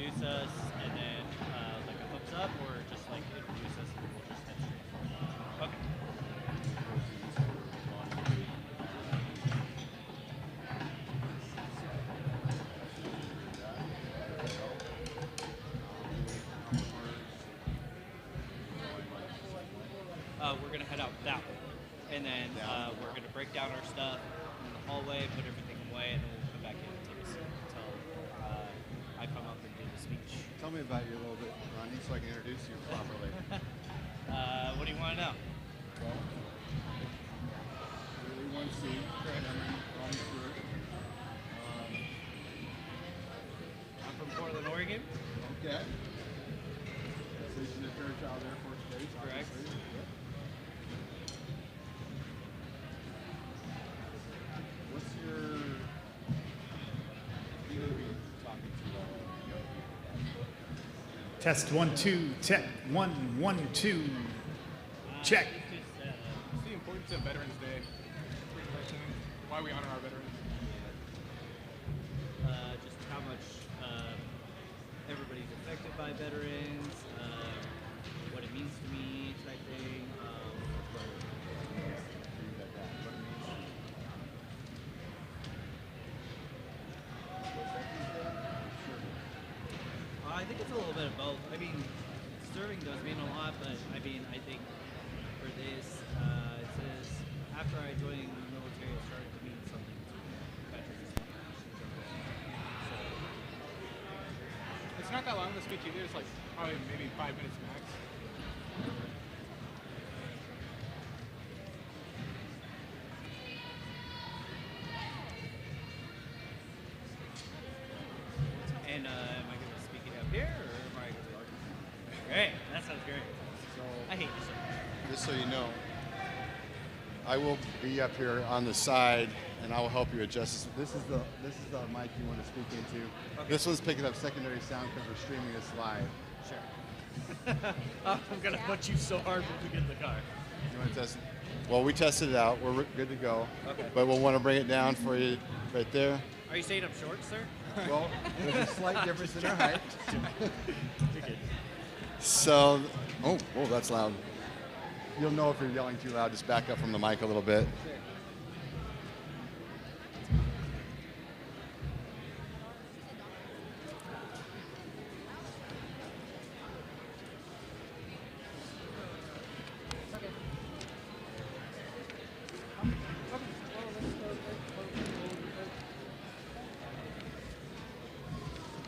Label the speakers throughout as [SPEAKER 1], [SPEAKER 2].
[SPEAKER 1] introduce us and then like a thumbs up, or just like introduce us and we'll just head straight for it? Okay. We're gonna head out that way, and then we're gonna break down our stuff in the hallway, put everything away, and then we'll come back in and take a seat until I come up and do the speech.
[SPEAKER 2] Tell me about you a little bit, Ronnie, so I can introduce you properly.
[SPEAKER 1] What do you want to know?
[SPEAKER 2] Well, really one seat, Cameron, Ronnie Stewart.
[SPEAKER 1] I'm from Portland, Oregon.
[SPEAKER 2] Okay. Station of Fairchild Air Force Base.
[SPEAKER 1] Correct.
[SPEAKER 2] Obviously. Yep. What's your... Who you be talking to?
[SPEAKER 3] Test 1 2, check 1 1 2. Check.
[SPEAKER 4] What's the importance of Veterans Day? Why we honor our veterans?
[SPEAKER 1] Just how much everybody's affected by veterans, what it means to me, type thing. I think it's a little bit of both. I mean, serving does mean a lot, but I mean, I think for this, it says after I joined the military, it started to mean something to veterans. So,
[SPEAKER 4] It's not that long of a speech either. It's like probably maybe 5 minutes max.
[SPEAKER 1] and am I going to speak it up here, or am I going to? Great, that sounds great.
[SPEAKER 2] So,
[SPEAKER 1] I hate you so much.
[SPEAKER 2] just so you know, I will be up here on the side, and I will help you adjust this. This is the mic you want to speak into.
[SPEAKER 1] Okay.
[SPEAKER 2] This one's picking up secondary sound because we're streaming this live.
[SPEAKER 1] Sure. I'm going to put you so hard when we get in the car.
[SPEAKER 2] You want to test it? Well, we tested it out. We're good to go.
[SPEAKER 1] Okay.
[SPEAKER 2] But we'll want to bring it down for you right there.
[SPEAKER 1] Are you saying I'm short, sir?
[SPEAKER 2] Well, there's a slight difference in our height.
[SPEAKER 1] You're good.
[SPEAKER 2] So, oh, that's loud. You'll know if you're yelling too loud. Just back up from the mic a little bit.
[SPEAKER 1] Sure.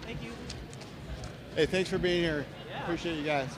[SPEAKER 1] Thank you.
[SPEAKER 2] Hey, thanks for being here.
[SPEAKER 1] Yeah.
[SPEAKER 2] Appreciate you guys.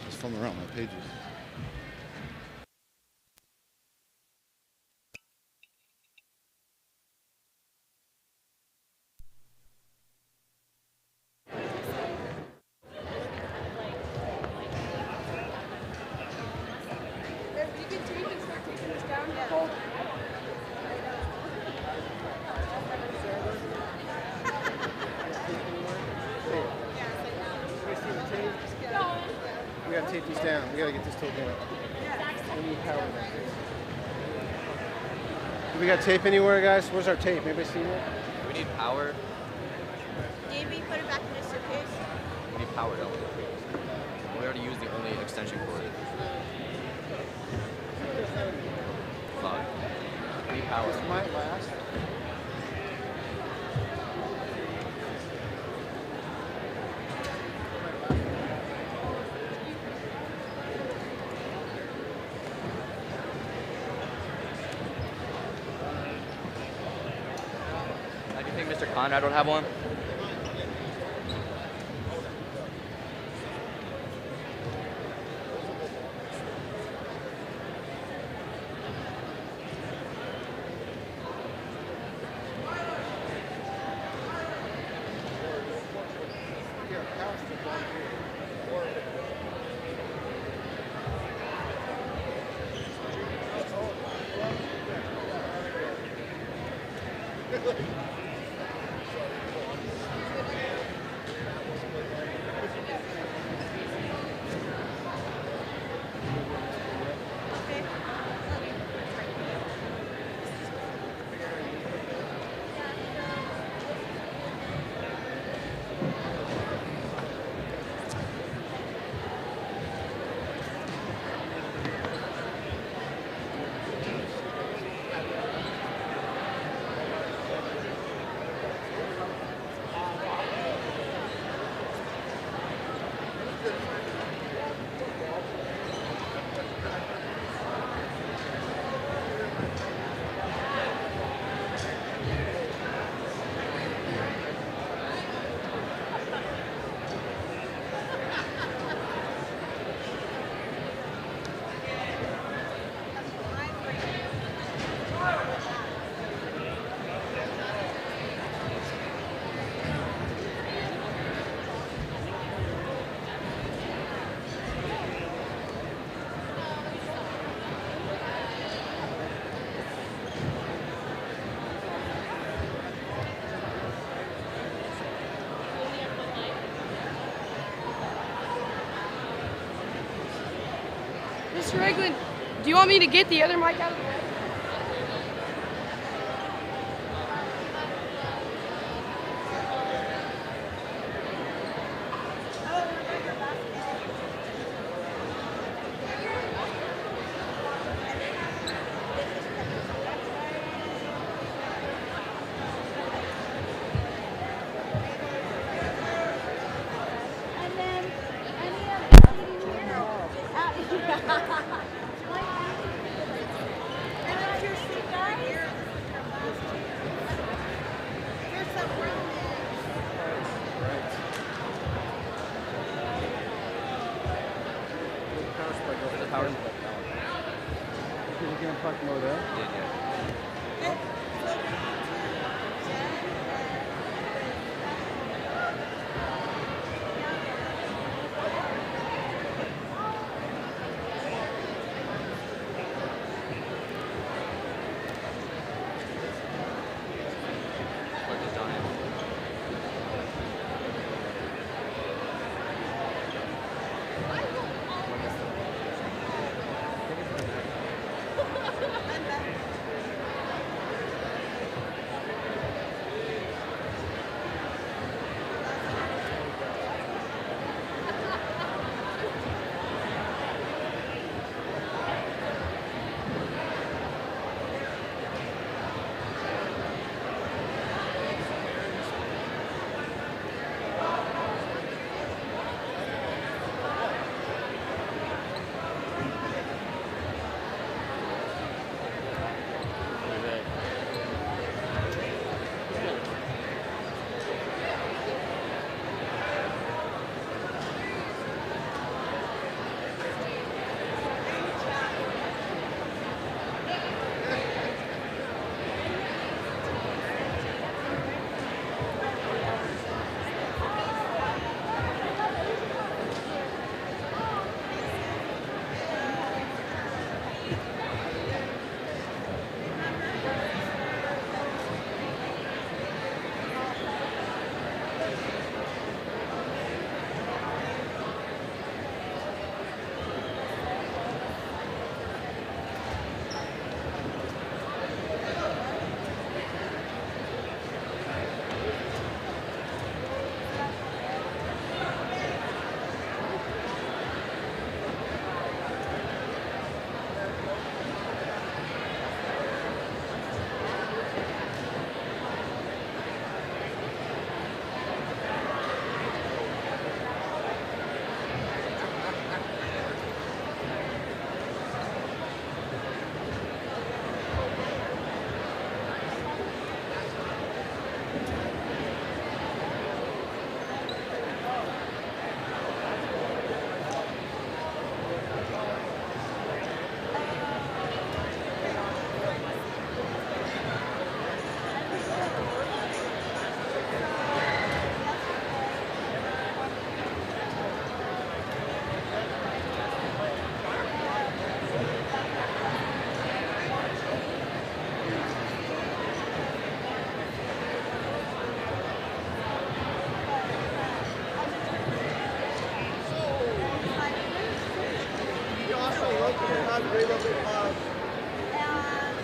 [SPEAKER 2] Just from around my pages.
[SPEAKER 5] You can take and start taking this down.
[SPEAKER 6] We gotta tape these down. We gotta get this tape down. We need power. Do we got tape anywhere, guys? Where's our tape? Anybody see it?
[SPEAKER 7] We need power.
[SPEAKER 5] Maybe put it back in the suitcase.
[SPEAKER 7] We need power, don't we? We already used the only extension cord. Fuck. We need power.
[SPEAKER 6] This might last.
[SPEAKER 7] Mr. Conrad would have one.
[SPEAKER 5] Mr. Regland, do you want me to get the other mic out of the way? And then any of the and that's your seat, guys. There's some room.
[SPEAKER 7] The power supply.
[SPEAKER 6] You can park more there.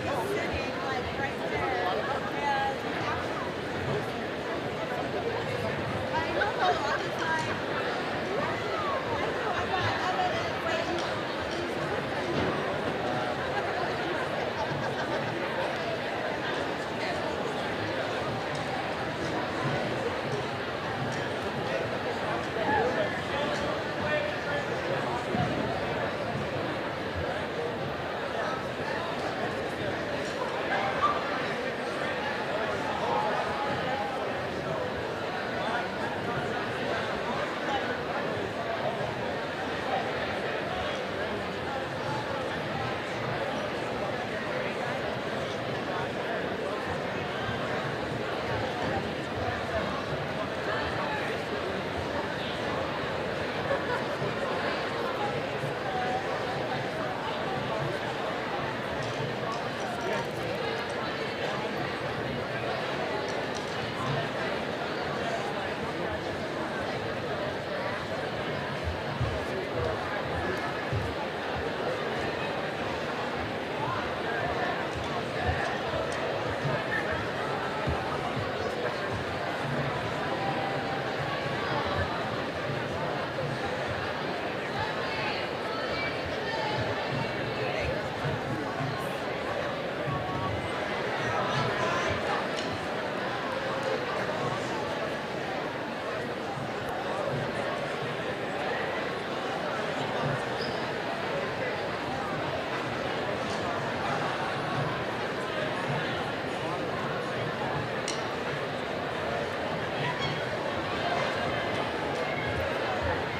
[SPEAKER 5] he's sitting like right there. And I know the other side.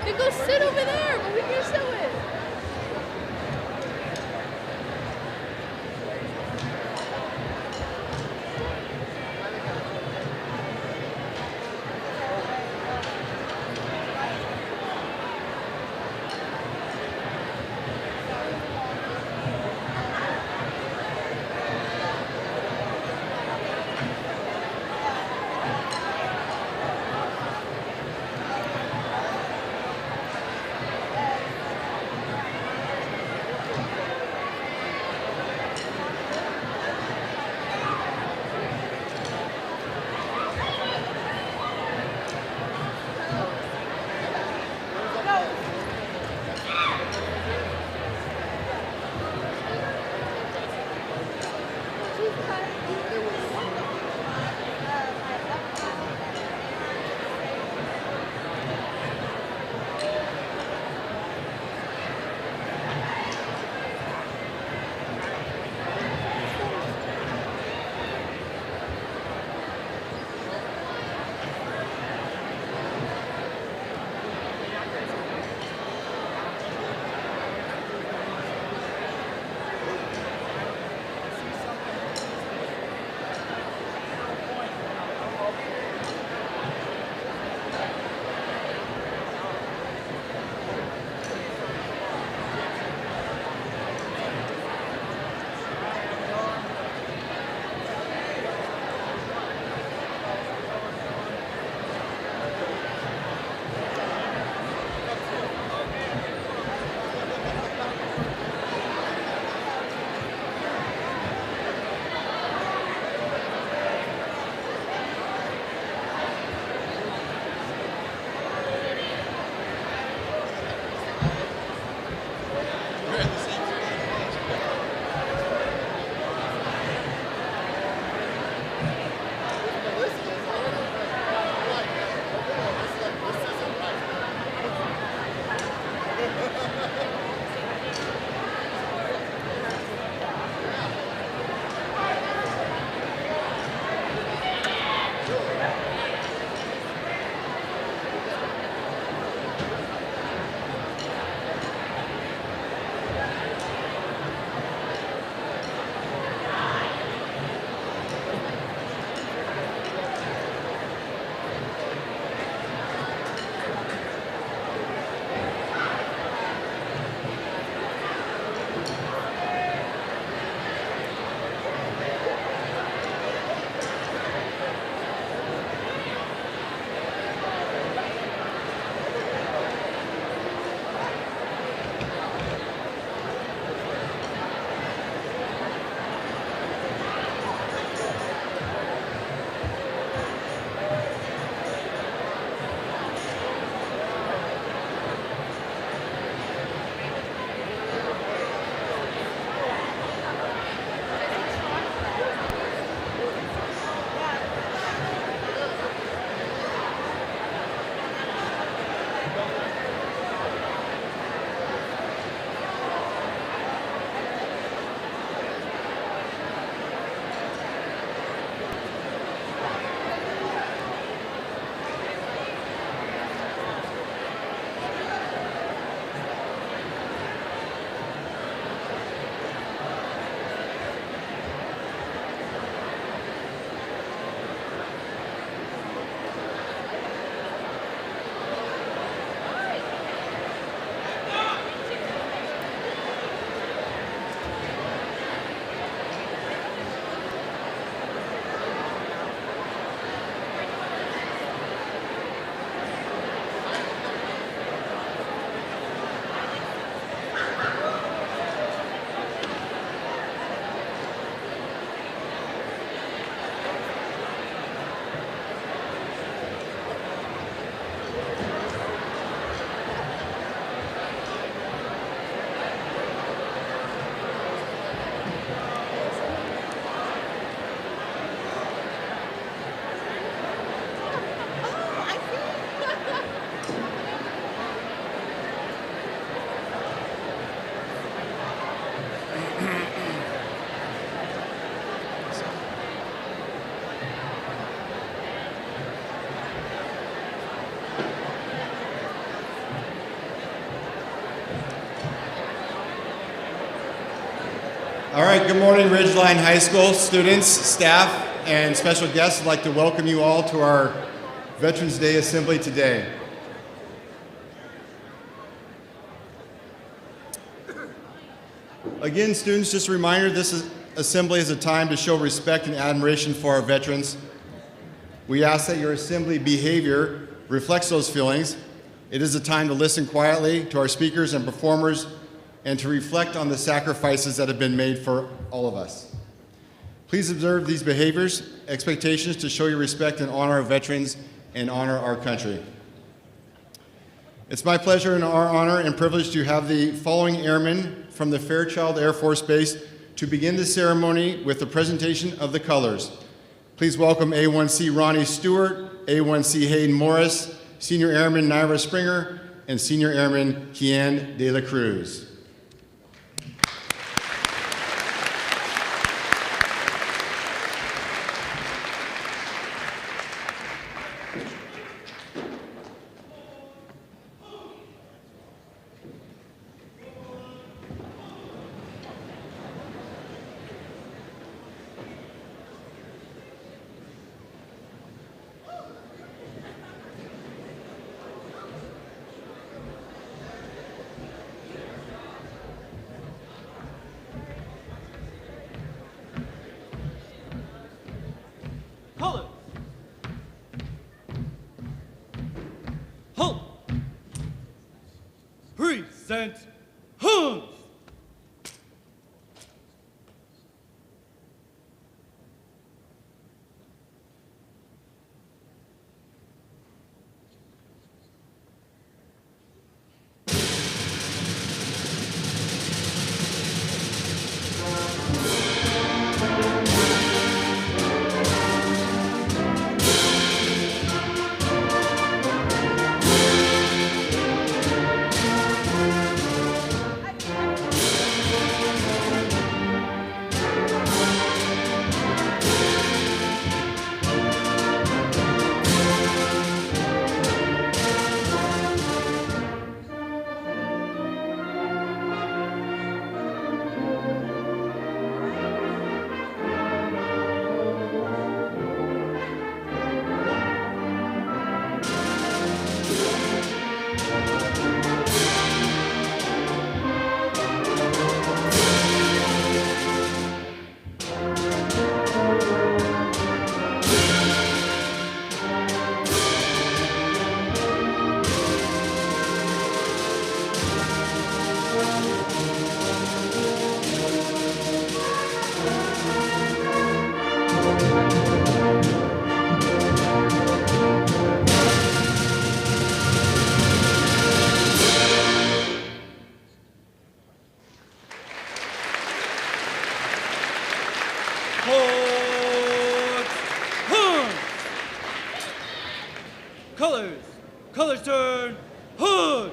[SPEAKER 8] Then go sit over there where we can show it.
[SPEAKER 2] All right, good morning, Ridgeline High School students, staff, and special guests. I'd like to welcome you all to our Veterans Day Assembly today. Again, students, just a reminder, assembly is a time to show respect and admiration for our veterans. We ask that your assembly behavior reflects those feelings. It is a time to listen quietly to our speakers and performers and to reflect on the sacrifices that have been made for all of us. Please observe these behaviors, expectations to show your respect and honor our veterans and honor our country. It's my pleasure and our honor and privilege to have the following airmen from the Fairchild Air Force Base to begin the ceremony with the presentation of the colors. Please welcome A1C Ronnie Stewart, A1C Hayden Morris, Senior Airman Naira Springer, and Senior Airman Kian De La Cruz.
[SPEAKER 1] Colors. Halt. Present. Huns. Colors. Colors turn. Hoods.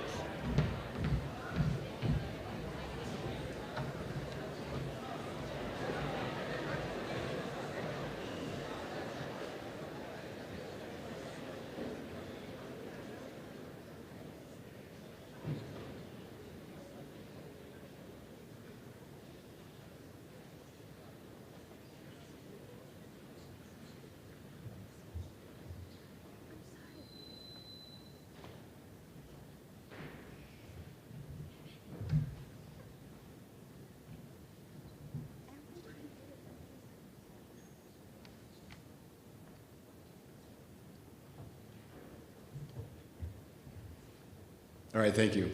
[SPEAKER 2] All right, thank you.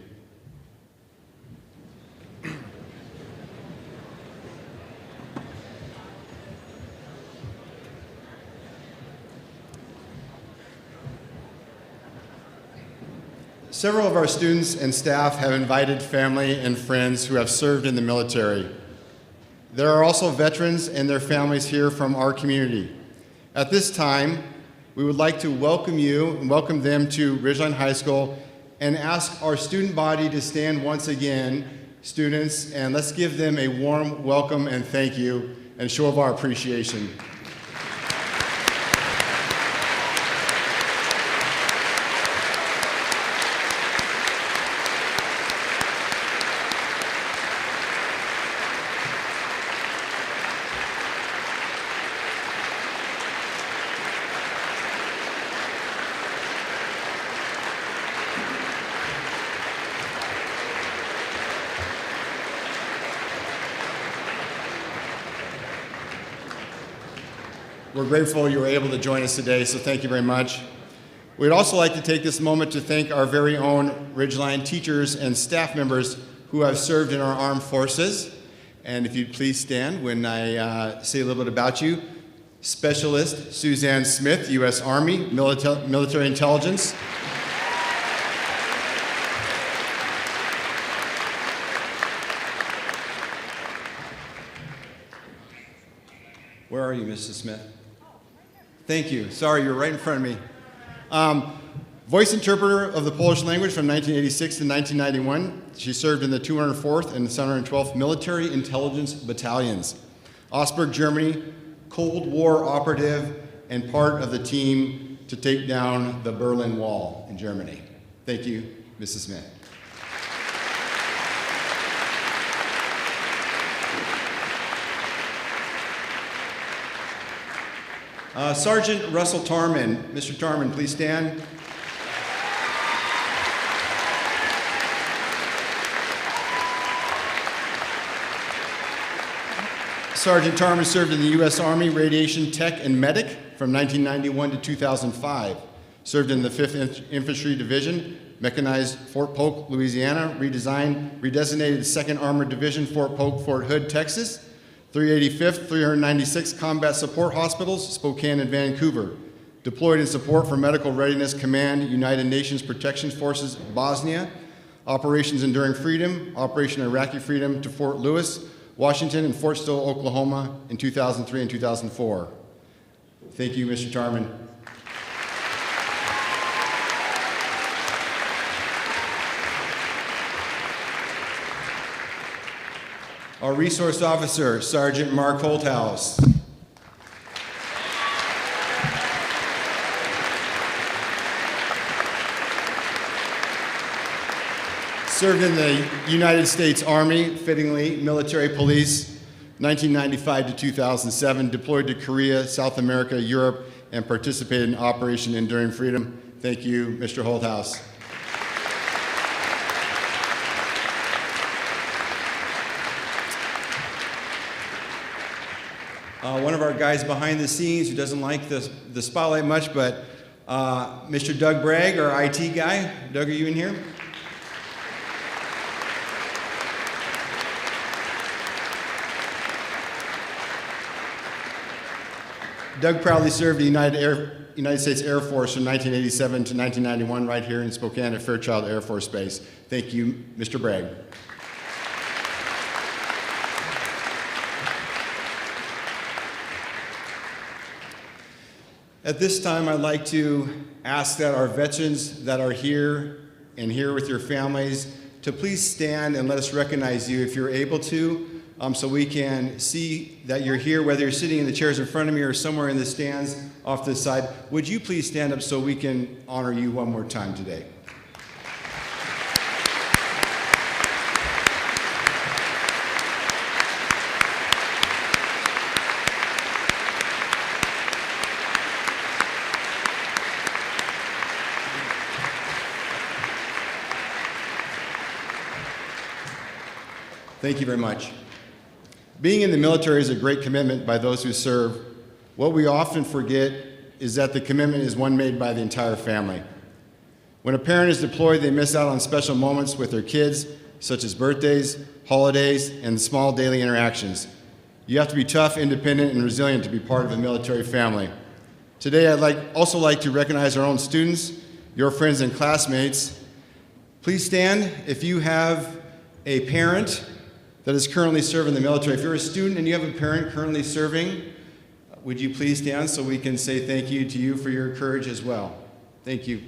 [SPEAKER 2] Several of our students and staff have invited family and friends who have served in the military. There are also veterans and their families here from our community. At this time, we would like to welcome you and welcome them to Ridgeline High School and ask our student body to stand once again, students, and let's give them a warm welcome and thank you and show of our appreciation. We're grateful you were able to join us today, so thank you very much. We'd also like to take this moment to thank our very own Ridgeline teachers and staff members who have served in our armed forces. And if you'd please stand when I say a little bit about you. Specialist Suzanne Smith, U.S. Army, Military Intelligence. Where are you, Mrs. Smith? Thank you. Sorry, you're right in front of me. Voice interpreter of the Polish language from 1986 to 1991. She served in the 204th and 712th Military Intelligence Battalions. Augsburg, Germany, Cold War operative and part of the team to take down the Berlin Wall in Germany. Thank you, Mrs. Smith. Sergeant Russell Tarman. Mr. Tarman, please stand. Sergeant Tarman served in the U.S. Army Radiation Tech and Medic from 1991 to 2005. Served in the 5th Infantry Division, mechanized Fort Polk, Louisiana, redesignated 2nd Armored Division, Fort Polk, Fort Hood, Texas, 385th, 396th Combat Support Hospitals, Spokane and Vancouver. Deployed in support for Medical Readiness Command, United Nations Protection Forces, Bosnia, Operations Enduring Freedom, Operation Iraqi Freedom to Fort Lewis, Washington, and Fort Stowe, Oklahoma in 2003 and 2004. Thank you, Mr. Tarman. Our resource officer, Sergeant Mark Holthouse. Served in the United States Army, fittingly, military police, 1995 to 2007, deployed to Korea, South America, Europe, and participated in Operation Enduring Freedom. Thank you, Mr. Holthouse. One of our guys behind the scenes who doesn't like the spotlight much, but Mr. Doug Bragg, our IT guy. Doug, are you in here? Doug proudly served the United States Air Force from 1987 to 1991 right here in Spokane at Fairchild Air Force Base. Thank you, Mr. Bragg. At this time, I'd like to ask that our veterans that are here and here with your families to please stand and let us recognize you if you're able to, so we can see that you're here, whether you're sitting in the chairs in front of me or somewhere in the stands off to the side. Would you please stand up so we can honor you one more time today? Thank you very much. Being in the military is a great commitment by those who serve. What we often forget is that the commitment is one made by the entire family. When a parent is deployed, they miss out on special moments with their kids, such as birthdays, holidays, and small daily interactions. You have to be tough, independent, and resilient to be part of a military family. Today, I'd also like to recognize our own students, your friends and classmates. Please stand if you have a parent that is currently serving in the military. If you're a student and you have a parent currently serving, would you please stand so we can say thank you to you for your courage as well. Thank you.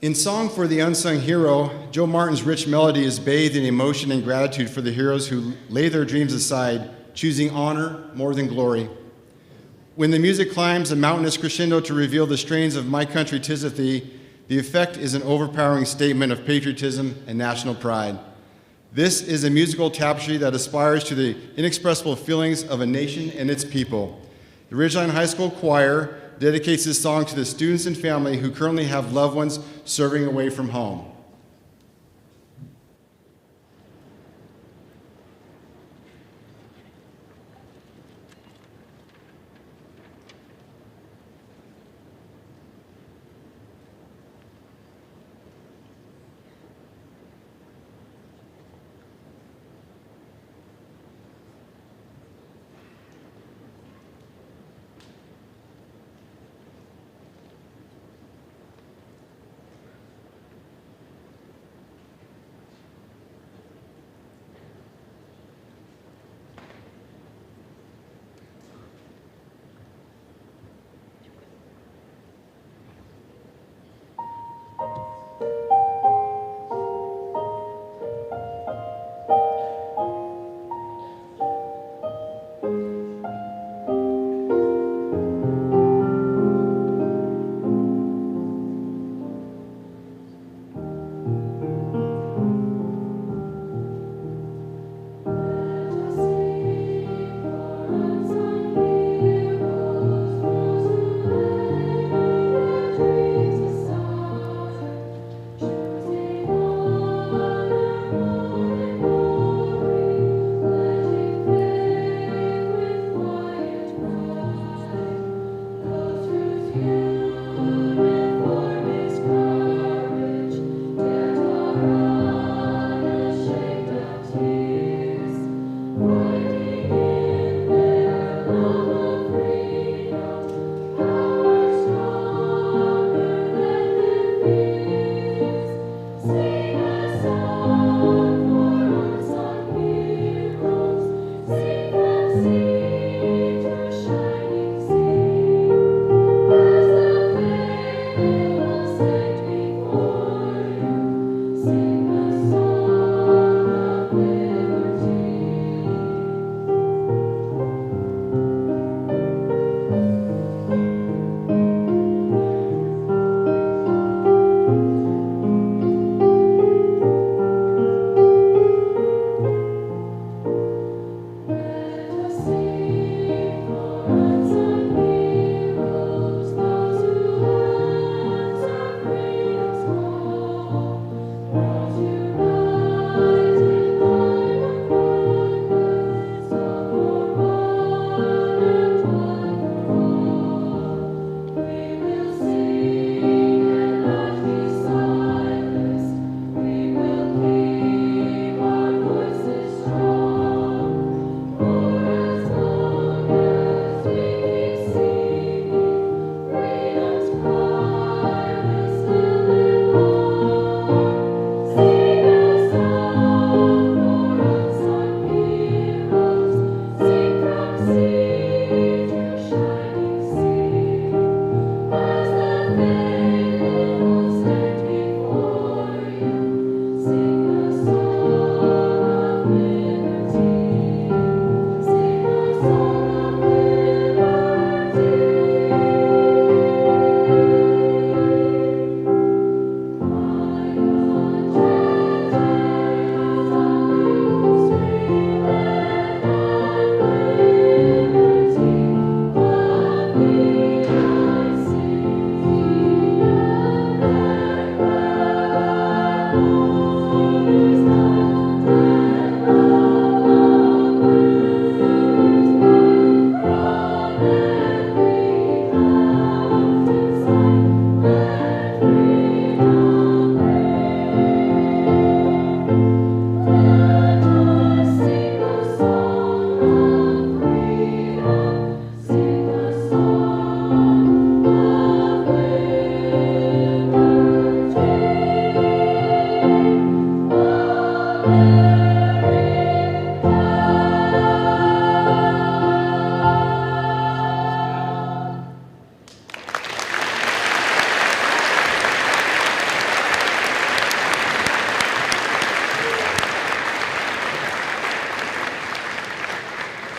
[SPEAKER 2] In Song for the Unsung Hero, Joe Martin's rich melody is bathed in emotion and gratitude for the heroes who lay their dreams aside, choosing honor more than glory. When the music climbs a mountainous crescendo to reveal the strains of My Country 'Tis of Thee, the effect is an overpowering statement of patriotism and national pride. This is a musical tapestry that aspires to the inexpressible feelings of a nation and its people. The Ridgeline High School Choir dedicates this song to the students and family who currently have loved ones serving away from home.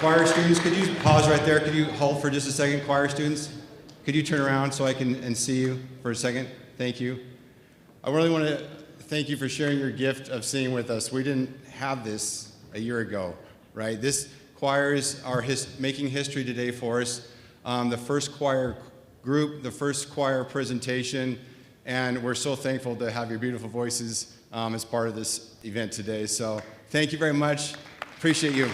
[SPEAKER 2] Choir students, could you pause right there? Could you hold for just a second, choir students? Could you turn around so I can see you for a second? Thank you. I really want to thank you for sharing your gift of singing with us. We didn't have this a year ago, right? This choirs are making history today for us. The first choir group, the first choir presentation, and we're so thankful to have your beautiful voices as part of this event today. So thank you very much. Appreciate you.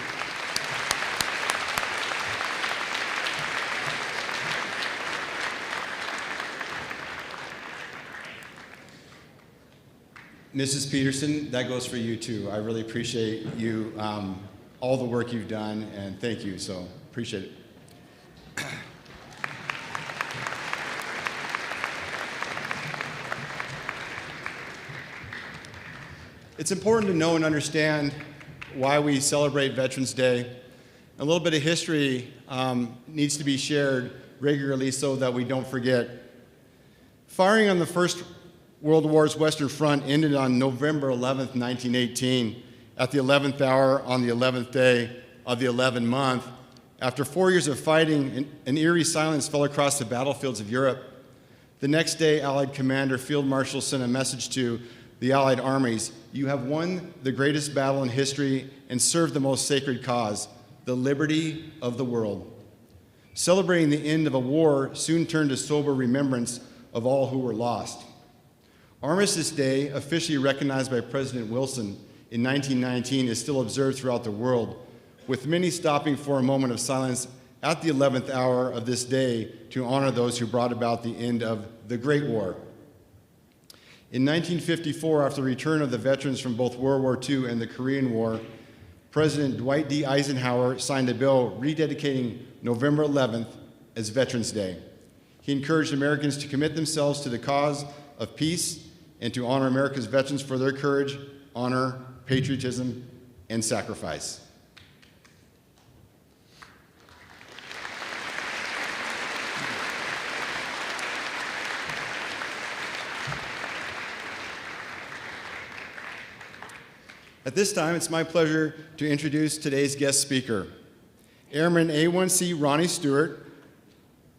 [SPEAKER 2] Mrs. Peterson, that goes for you too. I really appreciate you, all the work you've done, and thank you, so appreciate it. It's important to know and understand why we celebrate Veterans Day. A little bit of history needs to be shared regularly so that we don't forget. Firing on the First World War's Western Front ended on November 11th, 1918, at the 11th hour on the 11th day of the 11th month. After 4 years of fighting, an eerie silence fell across the battlefields of Europe. The next day, Allied Commander Field Marshal sent a message to the Allied armies: "You have won the greatest battle in history and served the most sacred cause, the liberty of the world." Celebrating the end of a war soon turned to sober remembrance of all who were lost. Armistice Day, officially recognized by President Wilson in 1919, is still observed throughout the world, with many stopping for a moment of silence at the 11th hour of this day to honor those who brought about the end of the Great War. In 1954, after the return of the veterans from both World War II and the Korean War, President Dwight D. Eisenhower signed a bill rededicating November 11th as Veterans Day. He encouraged Americans to commit themselves to the cause of peace and to honor America's veterans for their courage, honor, patriotism, and sacrifice. At this time, it's my pleasure to introduce today's guest speaker, Airman A1C Ronnie Stewart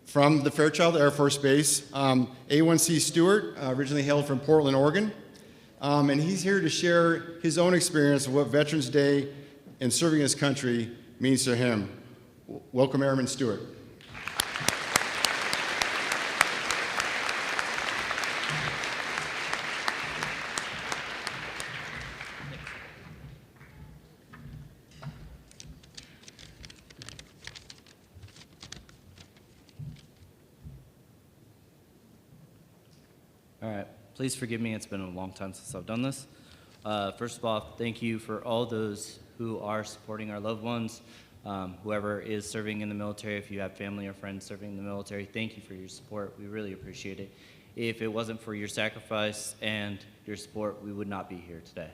[SPEAKER 2] from the Fairchild Air Force Base. A1C Stewart originally hailed from Portland, Oregon, and he's here to share his own experience of what Veterans Day and serving his country means to him. Welcome, Airman Stewart.
[SPEAKER 1] All right, please forgive me, it's been a long time since I've done this. First of all, thank you for all those who are supporting our loved ones, whoever is serving in the military. If you have family or friends serving in the military, thank you for your support. We really appreciate it. If it wasn't for your sacrifice and your support, we would not be here today.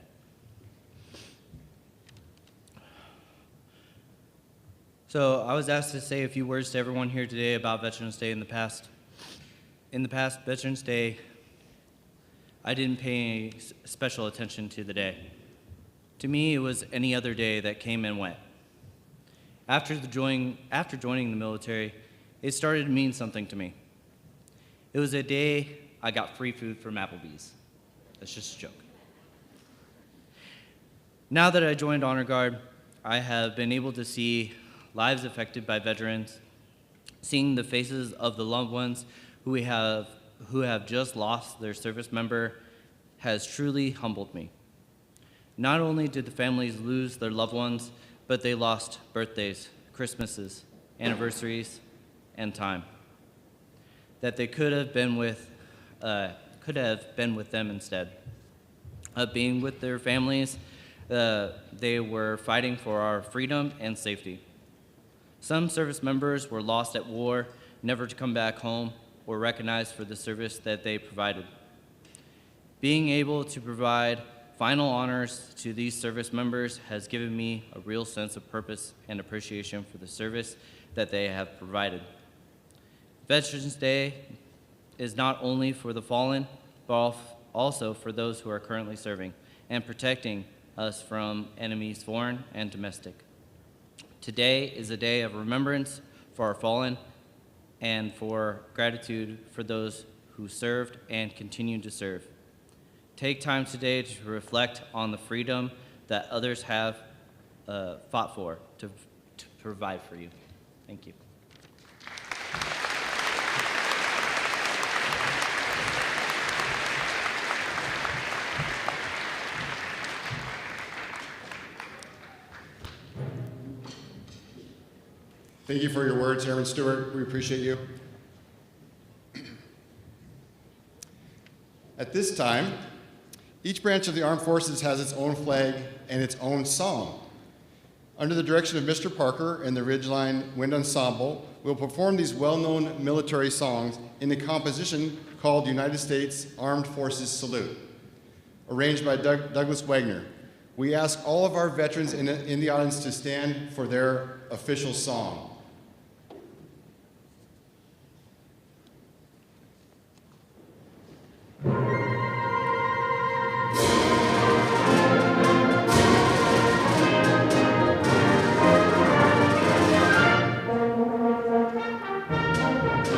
[SPEAKER 1] So I was asked to say a few words to everyone here today about Veterans Day in the past. In the past, Veterans Day, I didn't pay any special attention to the day. To me, it was any other day that came and went. After joining the military, it started to mean something to me. It was a day I got free food from Applebee's. That's just a joke. Now that I joined Honor Guard, I have been able to see lives affected by veterans, seeing the faces of the loved ones who have just lost their service member has truly humbled me. Not only did the families lose their loved ones, but they lost birthdays, Christmases, anniversaries, and time that they could have been with them instead of being with their families. They were fighting for our freedom and safety. Some service members were lost at war, never to come back home, or recognized for the service that they provided. Being able to provide final honors to these service members has given me a real sense of purpose and appreciation for the service that they have provided. Veterans Day is not only for the fallen, but also for those who are currently serving and protecting us from enemies foreign and domestic. Today is a day of remembrance for our fallen and for gratitude for those who served and continue to serve. Take time today to reflect on the freedom that others have fought for to provide for you. Thank you.
[SPEAKER 2] Thank you for your words, Airman Stewart. We appreciate you. At this time, each branch of the armed forces has its own flag and its own song. Under the direction of Mr. Parker and the Ridgeline Wind Ensemble, we'll perform these well-known military songs in a composition called United States Armed Forces Salute, arranged by Douglas Wagner. We ask all of our veterans in the audience to stand for their official song.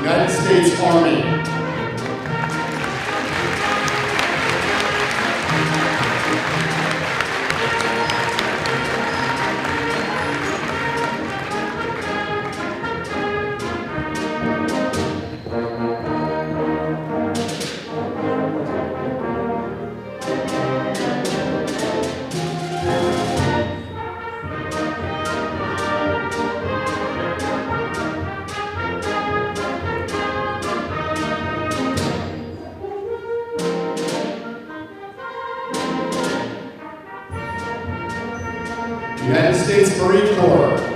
[SPEAKER 2] United States Army. United States Marine Corps.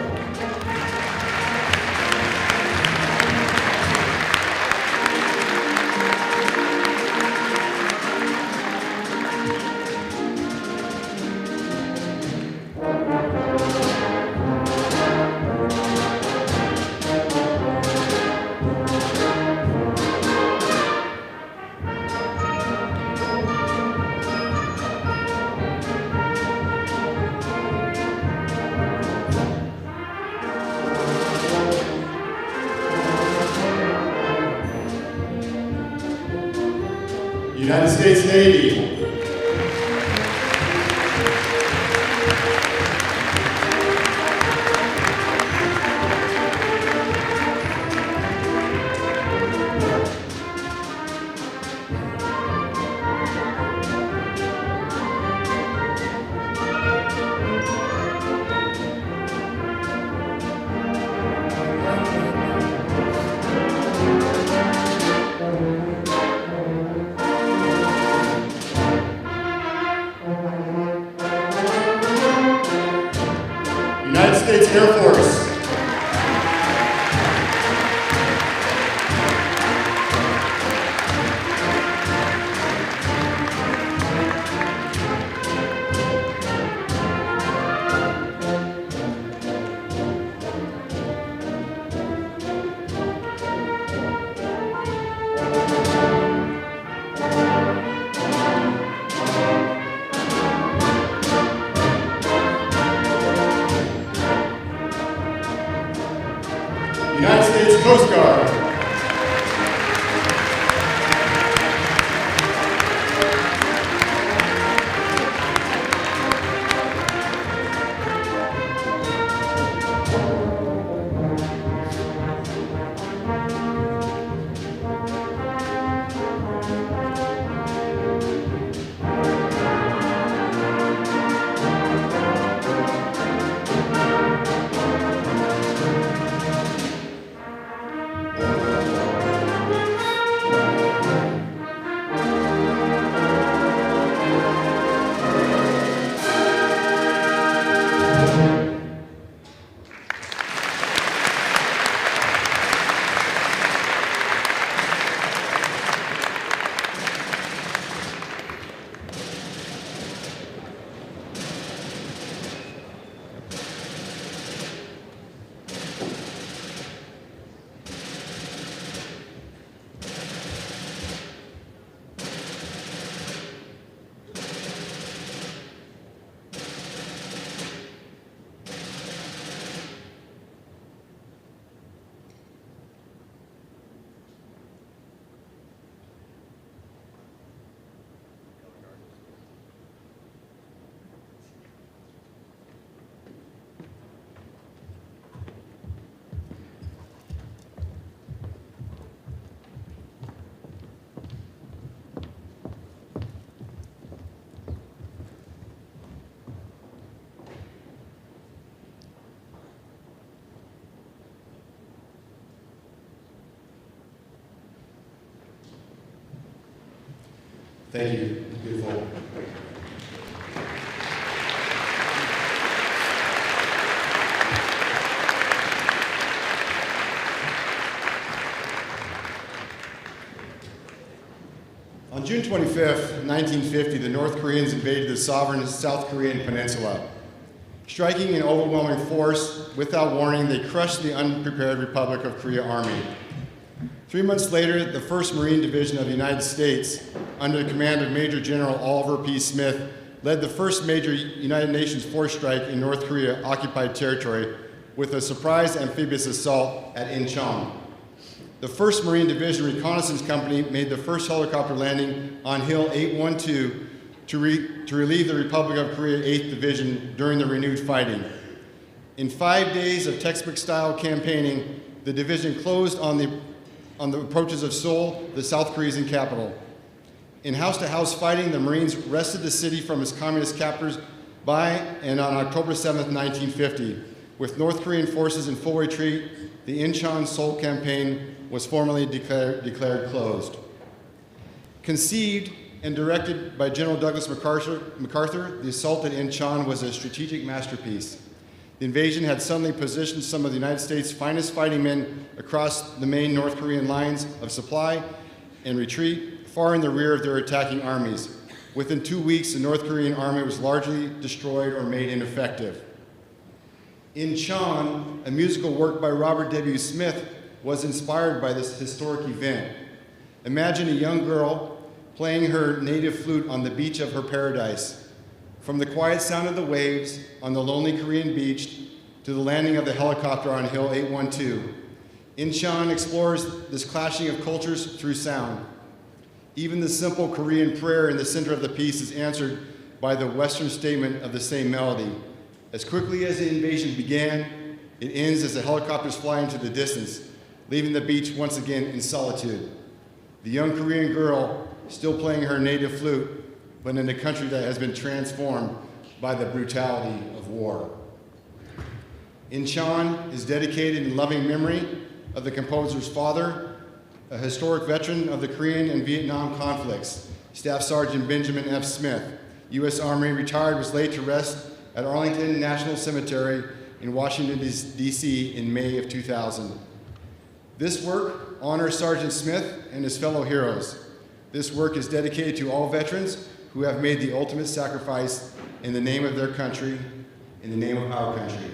[SPEAKER 2] United States Navy. United States Air Force. Thank you. Beautiful. On June 25th, 1950, the North Koreans invaded the sovereign South Korean peninsula. Striking in overwhelming force, without warning, they crushed the unprepared Republic of Korea Army. 3 months later, the 1st Marine Division of the United States, under the command of Major General Oliver P. Smith, led the first major United Nations force strike in North Korea occupied territory with a surprise amphibious assault at Incheon. The 1st Marine Division Reconnaissance Company made the first helicopter landing on Hill 812 to relieve the Republic of Korea 8th Division during the renewed fighting. In 5 days of textbook-style campaigning, the division closed on the approaches of Seoul, the South Korean capital. In house-to-house fighting, the Marines wrested the city from its communist captors by and on October 7, 1950. With North Korean forces in full retreat, the Incheon-Seoul campaign was formally declared closed. Conceived and directed by General Douglas MacArthur, the assault at Incheon was a strategic masterpiece. The invasion had suddenly positioned some of the United States' finest fighting men across the main North Korean lines of supply and retreat, far in the rear of their attacking armies. Within 2 weeks, the North Korean army was largely destroyed or made ineffective. Incheon, a musical work by Robert W. Smith, was inspired by this historic event. Imagine a young girl playing her native flute on the beach of her paradise. From the quiet sound of the waves on the lonely Korean beach to the landing of the helicopter on Hill 812, Incheon explores this clashing of cultures through sound. Even the simple Korean prayer in the center of the piece is answered by the Western statement of the same melody. As quickly as the invasion began, it ends as the helicopters fly into the distance, leaving the beach once again in solitude. The young Korean girl still playing her native flute, but in a country that has been transformed by the brutality of war. Incheon is dedicated in loving memory of the composer's father, a historic veteran of the Korean and Vietnam conflicts, Staff Sergeant Benjamin F. Smith. U.S. Army retired, was laid to rest at Arlington National Cemetery in Washington, D.C. in May of 2000. This work honors Sergeant Smith and his fellow heroes. This work is dedicated to all veterans who have made the ultimate sacrifice in the name of their country, in the name of our country.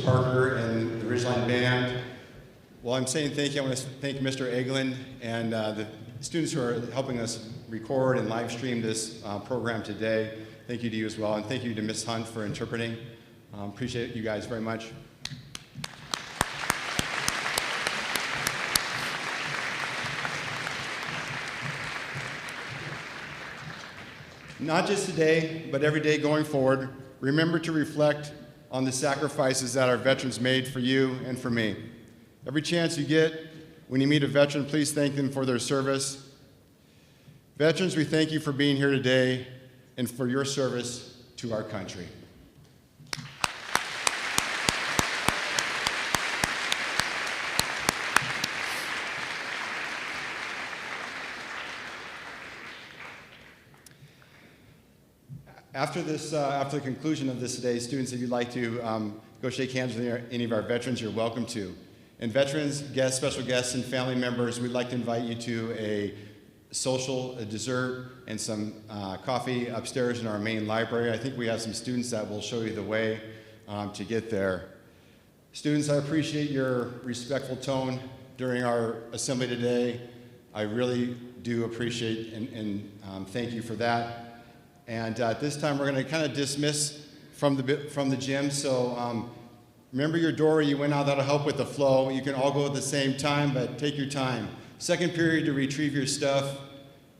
[SPEAKER 2] Mr. Parker and the Ridgeline Band. While I'm saying thank you, I want to thank Mr. Eglin and the students who are helping us record and live stream this program today. Thank you to you as well, and thank you to Ms. Hunt for interpreting. Appreciate you guys very much. Not just today, but every day going forward, remember to reflect on the sacrifices that our veterans made for you and for me. Every chance you get when you meet a veteran, please thank them for their service. Veterans, we thank you for being here today and for your service to our country. After the conclusion of this today, students, if you'd like to go shake hands with any of our veterans, you're welcome to. And veterans, guests, special guests, and family members, we'd like to invite you to a dessert, and some coffee upstairs in our main library. I think we have some students that will show you the way to get there. Students, I appreciate your respectful tone during our assembly today. I really do appreciate and thank you for that. And at this time, we're going to kind of dismiss from the gym. So remember your door, you went out, that'll help with the flow. You can all go at the same time, but take your time. Second period to retrieve your stuff,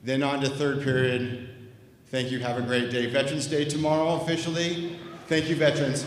[SPEAKER 2] then on to third period. Thank you, have a great day. Veterans Day tomorrow officially. Thank you, veterans.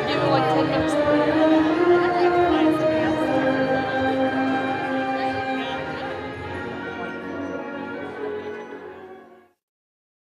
[SPEAKER 8] Give it like 10 minutes.